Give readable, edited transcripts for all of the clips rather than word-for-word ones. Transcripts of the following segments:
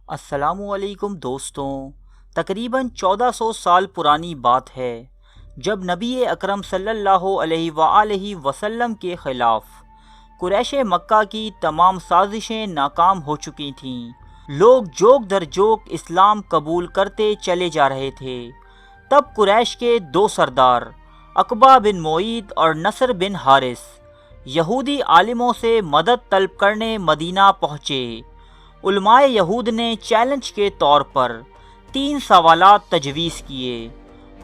السلام علیکم دوستوں، تقریباً 1400 سال پرانی بات ہے جب نبی اکرم صلی اللہ علیہ وآلہ وسلم کے خلاف قریش مکہ کی تمام سازشیں ناکام ہو چکی تھیں۔ لوگ جوک در جوک اسلام قبول کرتے چلے جا رہے تھے۔ تب قریش کے دو سردار عقبہ بن معیط اور نصر بن حارث یہودی عالموں سے مدد طلب کرنے مدینہ پہنچے۔ علماء یہود نے چیلنج کے طور پر 3 سوالات تجویز کیے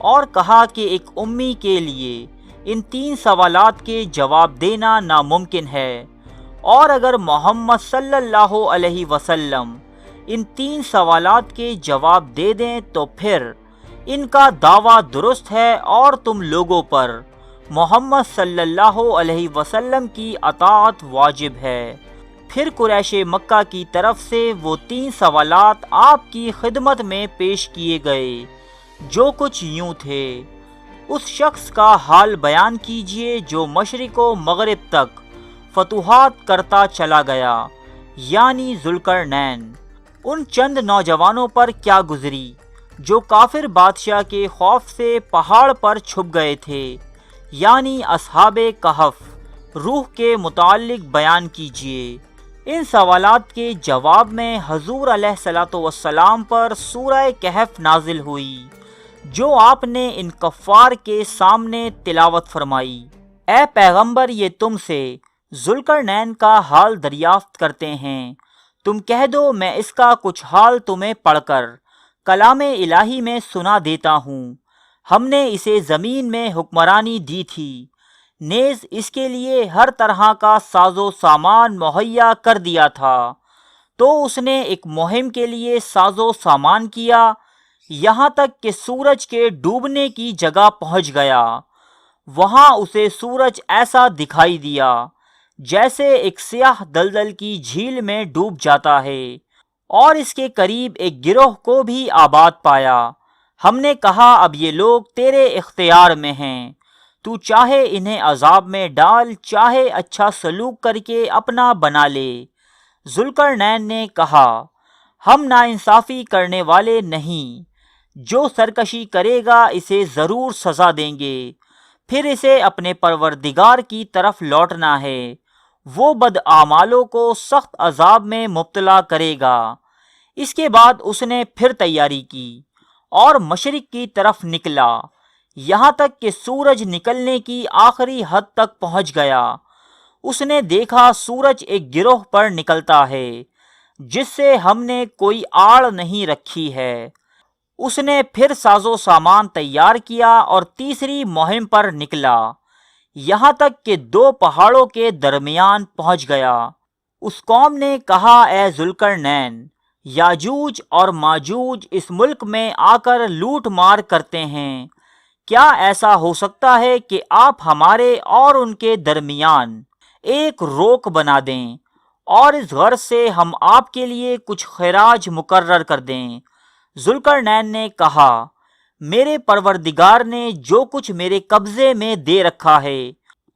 اور کہا کہ ایک امی کے لیے ان 3 سوالات کے جواب دینا ناممکن ہے، اور اگر محمد صلی اللہ علیہ وسلم ان 3 سوالات کے جواب دے دیں تو پھر ان کا دعویٰ درست ہے اور تم لوگوں پر محمد صلی اللہ علیہ وسلم کی اطاعت واجب ہے۔ پھر قریش مکہ کی طرف سے وہ 3 سوالات آپ کی خدمت میں پیش کیے گئے، جو کچھ یوں تھے: اس شخص کا حال بیان کیجئے جو مشرق و مغرب تک فتوحات کرتا چلا گیا، یعنی ذوالقرنین۔ ان چند نوجوانوں پر کیا گزری جو کافر بادشاہ کے خوف سے پہاڑ پر چھپ گئے تھے، یعنی اصحاب کہف۔ روح کے متعلق بیان کیجئے۔ ان سوالات کے جواب میں حضور علیہ الصلوۃ والسلام پر سورہ کہف نازل ہوئی، جو آپ نے ان کفار کے سامنے تلاوت فرمائی۔ اے پیغمبر، یہ تم سے ذوالقرنین کا حال دریافت کرتے ہیں، تم کہہ دو میں اس کا کچھ حال تمہیں پڑھ کر کلام الہی میں سنا دیتا ہوں۔ ہم نے اسے زمین میں حکمرانی دی تھی، نیز اس کے لیے ہر طرح کا ساز و سامان مہیا کر دیا تھا۔ تو اس نے ایک مہم کے لیے ساز و سامان کیا، یہاں تک کہ سورج کے ڈوبنے کی جگہ پہنچ گیا۔ وہاں اسے سورج ایسا دکھائی دیا جیسے ایک سیاہ دلدل کی جھیل میں ڈوب جاتا ہے، اور اس کے قریب ایک گروہ کو بھی آباد پایا۔ ہم نے کہا اب یہ لوگ تیرے اختیار میں ہیں، تو چاہے انہیں عذاب میں ڈال، چاہے اچھا سلوک کر کے اپنا بنا لے۔ ذوالقرنین نے کہا، ہم ناانصافی کرنے والے نہیں، جو سرکشی کرے گا اسے ضرور سزا دیں گے، پھر اسے اپنے پروردگار کی طرف لوٹنا ہے، وہ بداعمالوں کو سخت عذاب میں مبتلا کرے گا۔ اس کے بعد اس نے پھر تیاری کی اور مشرق کی طرف نکلا، یہاں تک کہ سورج نکلنے کی آخری حد تک پہنچ گیا۔ اس نے دیکھا سورج ایک گروہ پر نکلتا ہے جس سے ہم نے کوئی آڑ نہیں رکھی ہے۔ اس نے پھر ساز و سامان تیار کیا اور تیسری مہم پر نکلا، یہاں تک کہ 2 پہاڑوں کے درمیان پہنچ گیا۔ اس قوم نے کہا، اے ذوالقرنین، یاجوج اور ماجوج اس ملک میں آ کر لوٹ مار کرتے ہیں، کیا ایسا ہو سکتا ہے کہ آپ ہمارے اور ان کے درمیان ایک روک بنا دیں اور اس غرض سے ہم آپ کے لیے کچھ خراج مقرر کر دیں؟ ذوالقرنین نے کہا، میرے پروردگار نے جو کچھ میرے قبضے میں دے رکھا ہے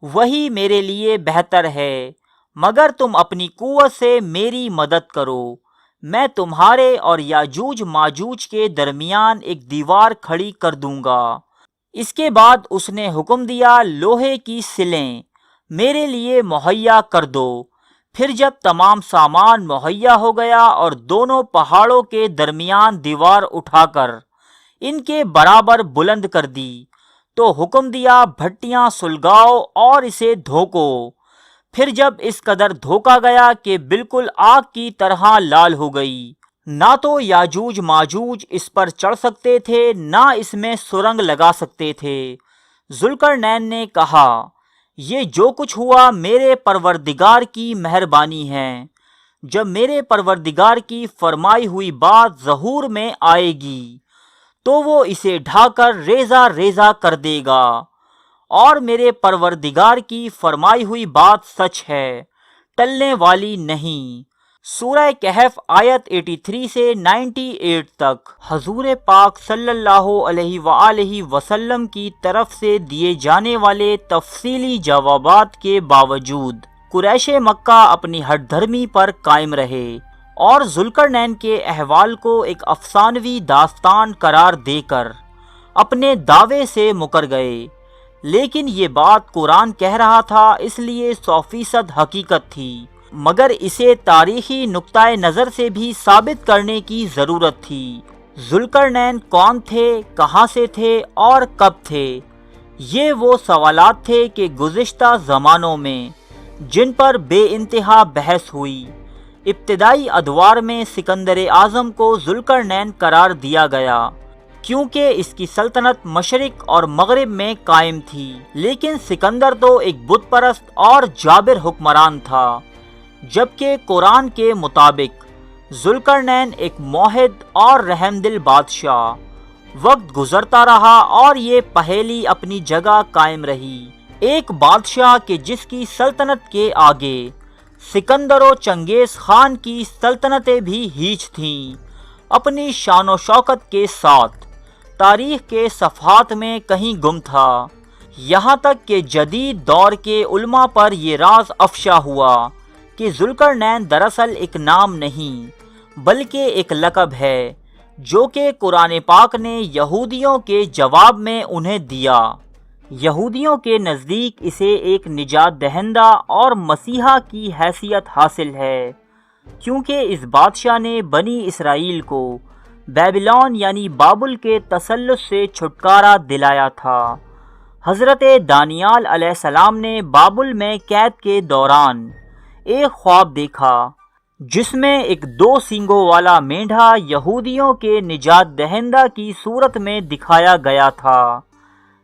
وہی میرے لیے بہتر ہے، مگر تم اپنی قوت سے میری مدد کرو، میں تمہارے اور یاجوج ماجوج کے درمیان ایک دیوار کھڑی کر دوں گا۔ اس کے بعد اس نے حکم دیا، لوہے کی سلیں میرے لیے مہیا کر دو۔ پھر جب تمام سامان مہیا ہو گیا اور دونوں پہاڑوں کے درمیان دیوار اٹھا کر ان کے برابر بلند کر دی، تو حکم دیا، بھٹیاں سلگاؤ اور اسے دھوکو۔ پھر جب اس قدر دھوکا گیا کہ بالکل آگ کی طرح لال ہو گئی، نہ تو یاجوج ماجوج اس پر چڑھ سکتے تھے، نہ اس میں سرنگ لگا سکتے تھے۔ ذوالقرنین نے کہا، یہ جو کچھ ہوا میرے پروردگار کی مہربانی ہے، جب میرے پروردگار کی فرمائی ہوئی بات ظہور میں آئے گی تو وہ اسے ڈھا کر ریزہ ریزہ کر دے گا، اور میرے پروردگار کی فرمائی ہوئی بات سچ ہے، ٹلنے والی نہیں۔ سورہ کہف آیت 83 سے 98 تک۔ حضور پاک صلی اللہ علیہ وآلہ وسلم کی طرف سے دیے جانے والے تفصیلی جوابات کے باوجود قریش مکہ اپنی ہٹ دھرمی پر قائم رہے اور ذوالقرنین کے احوال کو ایک افسانوی داستان قرار دے کر اپنے دعوے سے مکر گئے، لیکن یہ بات قرآن کہہ رہا تھا اس لیے 100% حقیقت تھی، مگر اسے تاریخی نقطۂ نظر سے بھی ثابت کرنے کی ضرورت تھی۔ ذوالقرنین کون تھے، کہاں سے تھے اور کب تھے؟ یہ وہ سوالات تھے کہ گزشتہ زمانوں میں جن پر بے انتہا بحث ہوئی۔ ابتدائی ادوار میں سکندر اعظم کو ذوالقرنین قرار دیا گیا کیونکہ اس کی سلطنت مشرق اور مغرب میں قائم تھی، لیکن سکندر تو ایک بت پرست اور جابر حکمران تھا، جبکہ قرآن کے مطابق ذوالقرنین ایک موحد اور رحم دل بادشاہ۔ وقت گزرتا رہا اور یہ پہیلی اپنی جگہ قائم رہی، ایک بادشاہ کہ جس کی سلطنت کے آگے سکندر و چنگیز خان کی سلطنتیں بھی ہیچ تھیں، اپنی شان و شوکت کے ساتھ تاریخ کے صفحات میں کہیں گم تھا، یہاں تک کہ جدید دور کے علماء پر یہ راز افشا ہوا کہ ذوالقرنین دراصل ایک نام نہیں بلکہ ایک لقب ہے جو کہ قرآن پاک نے یہودیوں کے جواب میں انہیں دیا۔ یہودیوں کے نزدیک اسے ایک نجات دہندہ اور مسیحا کی حیثیت حاصل ہے، کیونکہ اس بادشاہ نے بنی اسرائیل کو بیبلون یعنی بابل کے تسلط سے چھٹکارا دلایا تھا۔ حضرت دانیال علیہ السلام نے بابل میں قید کے دوران ایک خواب دیکھا جس میں ایک 2 سینگوں والا مینڈھا یہودیوں کے نجات دہندہ کی صورت میں دکھایا گیا تھا۔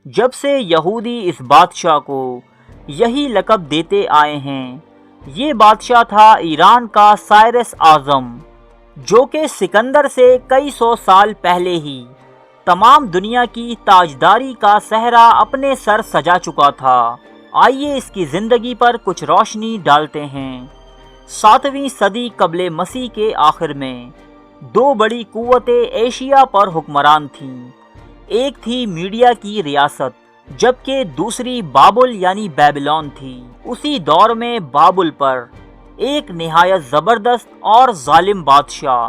جب سے یہودی اس بادشاہ کو یہی لقب دیتے آئے ہیں۔ یہ بادشاہ تھا ایران کا سائرس اعظم، جو کہ سکندر سے کئی 100 سال پہلے ہی تمام دنیا کی تاجداری کا صحرا اپنے سر سجا چکا تھا۔ آئیے اس کی زندگی پر کچھ روشنی ڈالتے ہیں۔ 7ویں صدی قبل مسیح کے آخر میں 2 بڑی قوتیں ایشیا پر حکمران تھیں۔ ایک تھی میڈیا کی ریاست، جبکہ دوسری بابل یعنی بیبلون تھی۔ اسی دور میں بابل پر ایک نہایت زبردست اور ظالم بادشاہ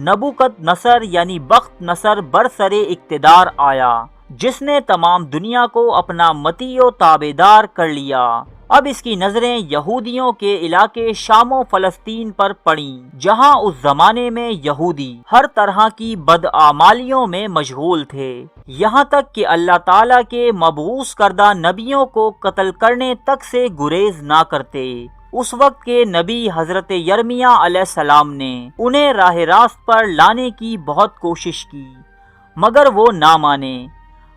نبوکت نصر یعنی بخت نصر برسر اقتدار آیا، جس نے تمام دنیا کو اپنا مطیع و تابعدار کر لیا۔ اب اس کی نظریں یہودیوں کے علاقے شام و فلسطین پر پڑیں، جہاں اس زمانے میں یہودی ہر طرح کی بدعمالیوں میں مشغول تھے، یہاں تک کہ اللہ تعالیٰ کے مبعوث کردہ نبیوں کو قتل کرنے تک سے گریز نہ کرتے۔ اس وقت کے نبی حضرت یرمیاء علیہ السلام نے انہیں راہ راست پر لانے کی بہت کوشش کی، مگر وہ نہ مانے۔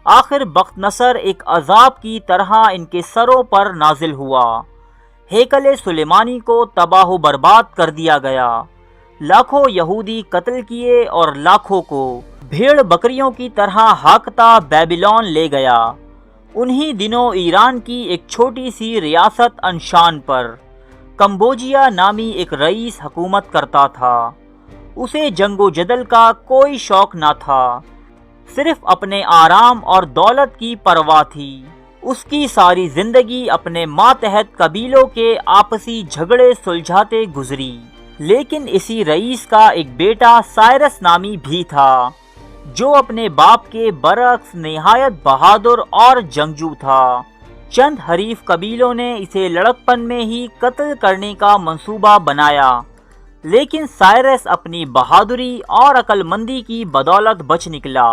آخر بخت نصر ایک عذاب کی طرح ان کے سروں پر نازل ہوا۔ ہیکل سلیمانی کو تباہ و برباد کر دیا گیا، لاکھوں یہودی قتل کیے اور لاکھوں کو بھیڑ بکریوں کی طرح ہاکتا بیبلون لے گیا۔ انہی دنوں ایران کی ایک چھوٹی سی ریاست انشان پر کمبوجیا نامی ایک رئیس حکومت کرتا تھا۔ اسے جنگ و جدل کا کوئی شوق نہ تھا، صرف اپنے آرام اور دولت کی پرواہ تھی۔ اس کی ساری زندگی اپنے ماتحت قبیلوں کے آپسی جھگڑے سلجھاتے گزری۔ لیکن اسی رئیس کا ایک بیٹا سائرس نامی بھی تھا، جو اپنے باپ کے برعکس نہایت بہادر اور جنگجو تھا۔ چند حریف قبیلوں نے اسے لڑکپن میں ہی قتل کرنے کا منصوبہ بنایا، لیکن سائرس اپنی بہادری اور عقل مندی کی بدولت بچ نکلا،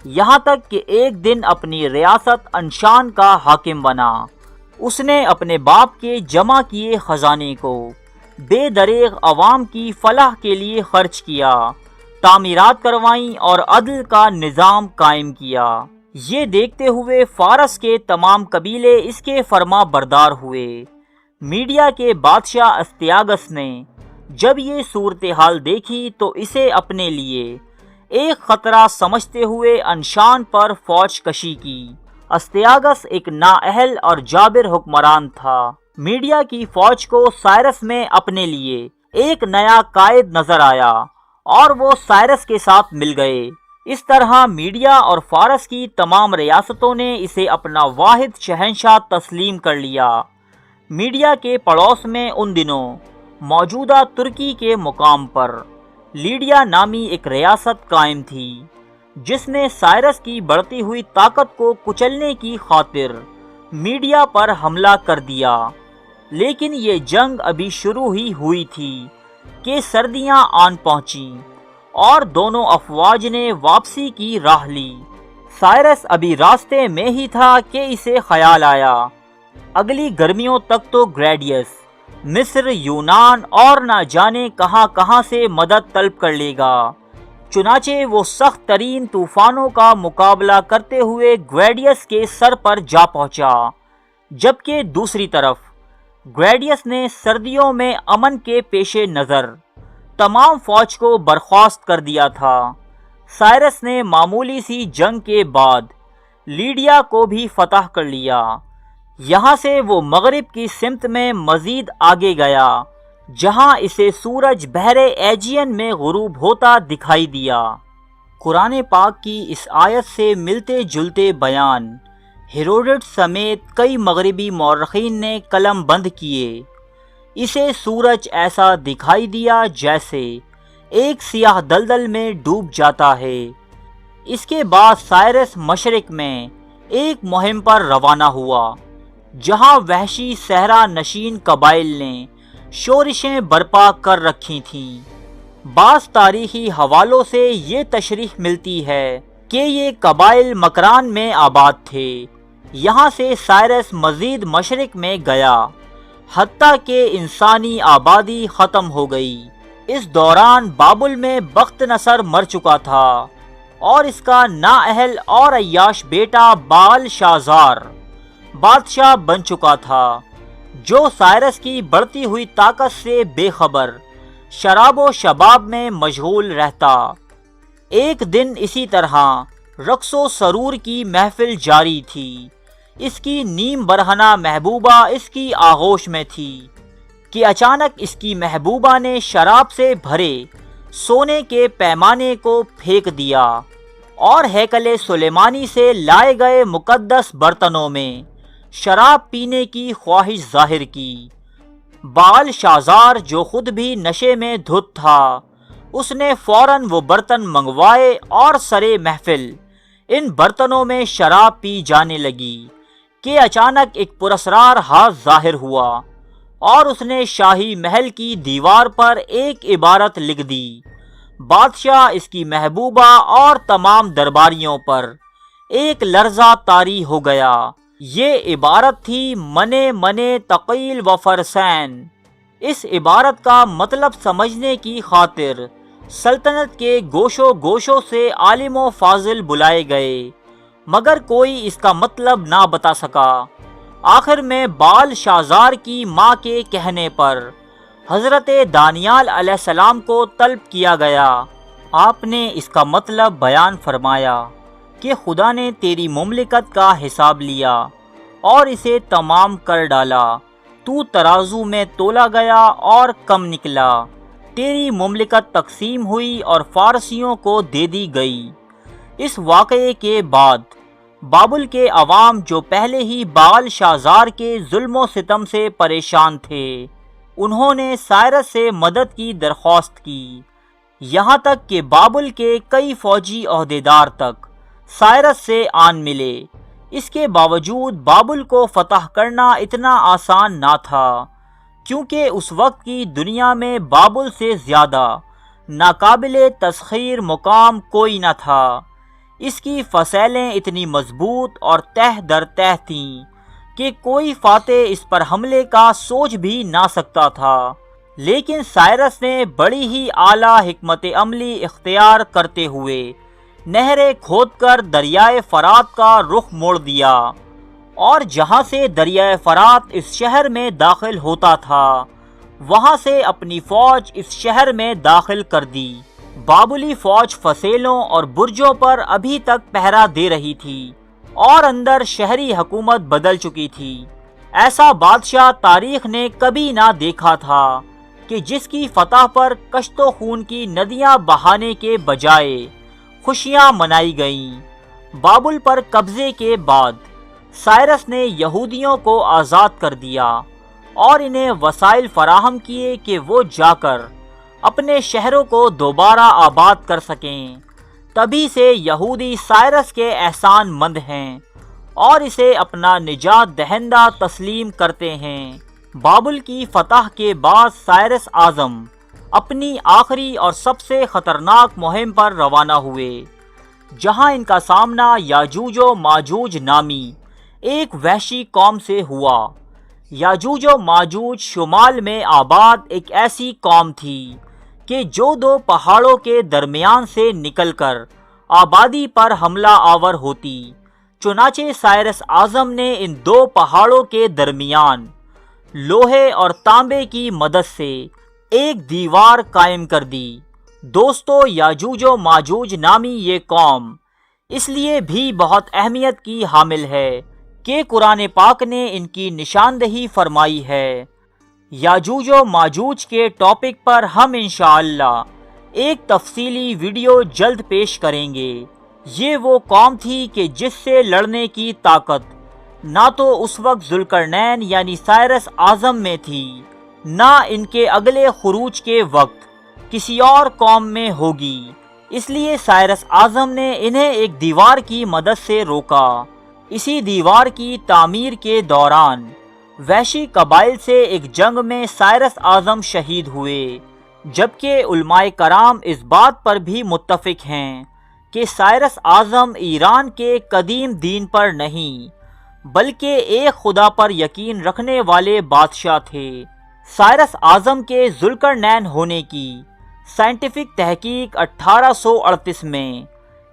یہاں تک کہ ایک دن اپنی ریاست انشان کا حاکم بنا۔ اس نے اپنے باپ کے جمع کیے خزانے کو بے دریغ عوام کی فلاح کے لیے خرچ کیا، تعمیرات کروائیں اور عدل کا نظام قائم کیا۔ یہ دیکھتے ہوئے فارس کے تمام قبیلے اس کے فرما بردار ہوئے۔ میڈیا کے بادشاہ استیاگس نے جب یہ صورتحال دیکھی تو اسے اپنے لیے ایک خطرہ سمجھتے ہوئے انشان پر فوج کشی کی۔ استیاگس ایک نااہل اور جابر حکمران تھا۔ میڈیا کی فوج کو سائرس میں اپنے لیے ایک نیا قائد نظر آیا اور وہ سائرس کے ساتھ مل گئے۔ اس طرح میڈیا اور فارس کی تمام ریاستوں نے اسے اپنا واحد شہنشاہ تسلیم کر لیا۔ میڈیا کے پڑوس میں ان دنوں موجودہ ترکی کے مقام پر لیڈیا نامی ایک ریاست قائم تھی، جس نے سائرس کی بڑھتی ہوئی طاقت کو کچلنے کی خاطر میڈیا پر حملہ کر دیا۔ لیکن یہ جنگ ابھی شروع ہی ہوئی تھی کہ سردیاں آن پہنچیں اور دونوں افواج نے واپسی کی راہ لی۔ سائرس ابھی راستے میں ہی تھا کہ اسے خیال آیا اگلی گرمیوں تک تو گریڈیس مصر، یونان اور نہ جانے کہاں کہاں سے مدد طلب کر لے گا۔ چنانچہ وہ سخت ترین طوفانوں کا مقابلہ کرتے ہوئے گریڈیس کے سر پر جا پہنچا، جبکہ دوسری طرف گریڈیس نے سردیوں میں امن کے پیش نظر تمام فوج کو برخاست کر دیا تھا۔ سائرس نے معمولی سی جنگ کے بعد لیڈیا کو بھی فتح کر لیا۔ یہاں سے وہ مغرب کی سمت میں مزید آگے گیا، جہاں اسے سورج بحر ایجین میں غروب ہوتا دکھائی دیا۔ قرآن پاک کی اس آیت سے ملتے جلتے بیان ہیروڈوٹس سمیت کئی مغربی مورخین نے قلم بند کیے۔ اسے سورج ایسا دکھائی دیا جیسے ایک سیاہ دلدل میں ڈوب جاتا ہے۔ اس کے بعد سائرس مشرق میں ایک مہم پر روانہ ہوا، جہاں وحشی صحرا نشین قبائل نے شورشیں برپا کر رکھی تھیں۔ بعض تاریخی حوالوں سے یہ تشریح ملتی ہے کہ یہ قبائل مکران میں آباد تھے۔ یہاں سے سائرس مزید مشرق میں گیا، حتیٰ کہ انسانی آبادی ختم ہو گئی۔ اس دوران بابل میں بخت نصر مر چکا تھا اور اس کا نااہل اور عیاش بیٹا بال شازار بادشاہ بن چکا تھا، جو سائرس کی بڑھتی ہوئی طاقت سے بے خبر شراب و شباب میں مشغول رہتا۔ ایک دن اسی طرح رقص و سرور کی محفل جاری تھی۔ اس کی نیم برہنہ محبوبہ اس کی آغوش میں تھی کہ اچانک اس کی محبوبہ نے شراب سے بھرے سونے کے پیمانے کو پھینک دیا اور ہیکل سلیمانی سے لائے گئے مقدس برتنوں میں شراب پینے کی خواہش ظاہر کی۔ بال شازار جو خود بھی نشے میں دھت تھا، اس نے فوراً وہ برتن منگوائے اور سرے محفل ان برتنوں میں شراب پی جانے لگی کہ اچانک ایک پراسرار ہاتھ ظاہر ہوا اور اس نے شاہی محل کی دیوار پر ایک عبارت لکھ دی۔ بادشاہ، اس کی محبوبہ اور تمام درباریوں پر ایک لرزہ طاری ہو گیا۔ یہ عبارت تھی منے منے تقیل و فرسین۔ اس عبارت کا مطلب سمجھنے کی خاطر سلطنت کے گوشوں گوشوں سے عالم و فاضل بلائے گئے، مگر کوئی اس کا مطلب نہ بتا سکا۔ آخر میں بال شازار کی ماں کے کہنے پر حضرت دانیال علیہ السلام کو طلب کیا گیا۔ آپ نے اس کا مطلب بیان فرمایا کہ خدا نے تیری مملکت کا حساب لیا اور اسے تمام کر ڈالا۔ تو ترازو میں تولا گیا اور کم نکلا۔ تیری مملکت تقسیم ہوئی اور فارسیوں کو دے دی گئی۔ اس واقعے کے بعد بابل کے عوام، جو پہلے ہی بال شازار کے ظلم و ستم سے پریشان تھے، انہوں نے سائرس سے مدد کی درخواست کی۔ یہاں تک کہ بابل کے کئی فوجی عہدیدار تک سائرس سے آن ملے۔ اس کے باوجود بابل کو فتح کرنا اتنا آسان نہ تھا، کیونکہ اس وقت کی دنیا میں بابل سے زیادہ ناقابل تسخیر مقام کوئی نہ تھا۔ اس کی فصیلیں اتنی مضبوط اور تہ در تہ تھیں کہ کوئی فاتح اس پر حملے کا سوچ بھی نہ سکتا تھا۔ لیکن سائرس نے بڑی ہی اعلیٰ حکمت عملی اختیار کرتے ہوئے نہریں کھود کر دریائے فرات کا رخ موڑ دیا، اور جہاں سے دریائے فرات اس شہر میں داخل ہوتا تھا، وہاں سے اپنی فوج اس شہر میں داخل کر دی۔ بابلی فوج فصیلوں اور برجوں پر ابھی تک پہرا دے رہی تھی اور اندر شہری حکومت بدل چکی تھی۔ ایسا بادشاہ تاریخ نے کبھی نہ دیکھا تھا کہ جس کی فتح پر کشت و خون کی ندیاں بہانے کے بجائے خوشیاں منائی گئیں۔ بابل پر قبضے کے بعد سائرس نے یہودیوں کو آزاد کر دیا اور انہیں وسائل فراہم کیے کہ وہ جا کر اپنے شہروں کو دوبارہ آباد کر سکیں۔ تبھی سے یہودی سائرس کے احسان مند ہیں اور اسے اپنا نجات دہندہ تسلیم کرتے ہیں۔ بابل کی فتح کے بعد سائرس اعظم اپنی آخری اور سب سے خطرناک مہم پر روانہ ہوئے، جہاں ان کا سامنا یاجوج و ماجوج نامی ایک وحشی قوم سے ہوا۔ یاجوج و ماجوج شمال میں آباد ایک ایسی قوم تھی کہ جو دو پہاڑوں کے درمیان سے نکل کر آبادی پر حملہ آور ہوتی۔ چنانچہ سائرس اعظم نے ان دو پہاڑوں کے درمیان لوہے اور تانبے کی مدد سے ایک دیوار قائم کر دی۔ دوستو، یاجوج و ماجوج نامی یہ قوم اس لیے بھی بہت اہمیت کی حامل ہے کہ قرآن پاک نے ان کی نشاندہی فرمائی ہے۔ یاجوج و ماجوج کے ٹاپک پر ہم انشاءاللہ ایک تفصیلی ویڈیو جلد پیش کریں گے۔ یہ وہ قوم تھی کہ جس سے لڑنے کی طاقت نہ تو اس وقت ذوالقرنین یعنی سائرس اعظم میں تھی، نہ ان کے اگلے خروج کے وقت کسی اور قوم میں ہوگی۔ اس لیے سائرس اعظم نے انہیں ایک دیوار کی مدد سے روکا۔ اسی دیوار کی تعمیر کے دوران وحشی قبائل سے ایک جنگ میں سائرس اعظم شہید ہوئے، جبکہ علماء کرام اس بات پر بھی متفق ہیں کہ سائرس اعظم ایران کے قدیم دین پر نہیں بلکہ ایک خدا پر یقین رکھنے والے بادشاہ تھے۔ سائرس اعظم کے ذوالقرنین ہونے کی سائنٹیفک تحقیق 1838 میں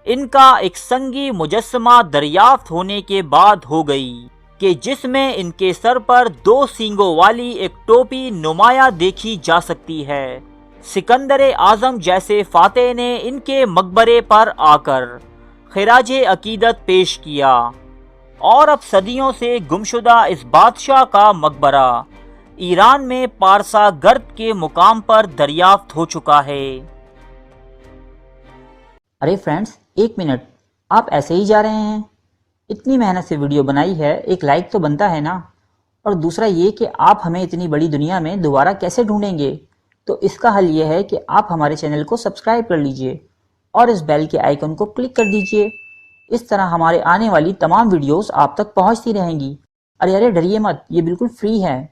ان کا ایک سنگی مجسمہ دریافت ہونے کے بعد ہو گئی کہ جس میں ان کے سر پر دو سینگوں والی ایک ٹوپی نمایاں دیکھی جا سکتی ہے۔ سکندر اعظم جیسے فاتح نے ان کے مقبرے پر آ کر خراج عقیدت پیش کیا، اور اب صدیوں سے گمشدہ اس بادشاہ کا مقبرہ ایران میں پارسا گرد کے مقام پر دریافت ہو چکا ہے۔ ارے فرینڈز، ایک منٹ، آپ ایسے ہی جا رہے ہیں؟ اتنی محنت سے ویڈیو بنائی ہے، ایک لائک تو بنتا ہے نا؟ اور دوسرا یہ کہ آپ ہمیں اتنی بڑی دنیا میں دوبارہ کیسے ڈھونڈیں گے؟ تو اس کا حل یہ ہے کہ آپ ہمارے چینل کو سبسکرائب کر لیجئے اور اس بیل کے آئیکن کو کلک کر دیجئے۔ اس طرح ہمارے آنے والی تمام ویڈیوز آپ تک پہنچتی رہیں گی۔ ارے ڈریے مت، یہ بالکل فری ہے۔